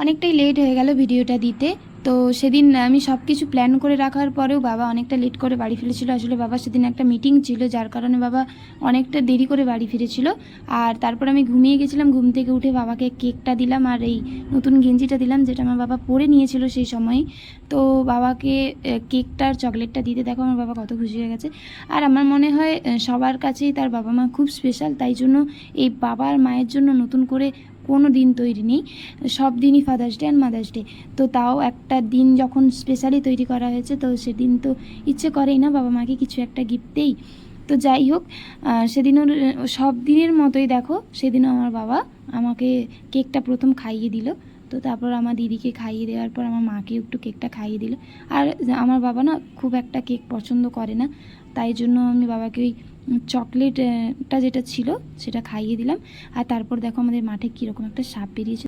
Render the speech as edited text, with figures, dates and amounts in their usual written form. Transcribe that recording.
অনেকটাই লেট হয়ে গেল ভিডিওটা দিতে। তো সেদিন আমি সব কিছু প্ল্যান করে রাখার পরেও বাবা অনেকটা লেট করে বাড়ি ফিরেছিল। আসলে বাবার সেদিন একটা মিটিং ছিল, যার কারণে বাবা অনেকটা দেরি করে বাড়ি ফিরেছিল। আর তারপর আমি ঘুমিয়ে গেছিলাম। ঘুম থেকে উঠে বাবাকে কেকটা দিলাম আর এই নতুন গেঞ্জিটা দিলাম, যেটা আমার বাবা পরে নিয়েছিল সেই সময়ই। তো বাবাকে কেকটার চকলেটটা দিতে দেখো আমার বাবা কত খুশি হয়ে গেছে। আর আমার মনে হয় সবার কাছেই তার বাবা মা খুব স্পেশাল, তাই জন্য এই বাবা আর মায়ের জন্য নতুন করে কোনো দিন তৈরি নেই, সব দিনই father's day and mother's day. তো তাও একটা দিন যখন স্পেশালি তৈরি করা হয়েছে, তো সেদিন তো ইচ্ছে করেই না বাবা মাকে কিছু একটা গিফট দেই। তো যাই হোক, সেদিনও সব দিনের মতোই দেখো সেদিনও আমার বাবা আমাকে কেকটা প্রথম খাইয়ে দিল। তো তারপর আমার দিদিকে খাইয়ে দেওয়ার পর আমার মাকে একটু কেকটা খাইয়ে দিল। আর আমার বাবা না খুব একটা কেক পছন্দ করে না, তাই জন্য আমি বাবাকে ওই চকলেটটা যেটা ছিল সেটা খাইয়ে দিলাম। আর তারপর দেখো আমাদের মাঠে কীরকম একটা সাপ বেরিয়েছে।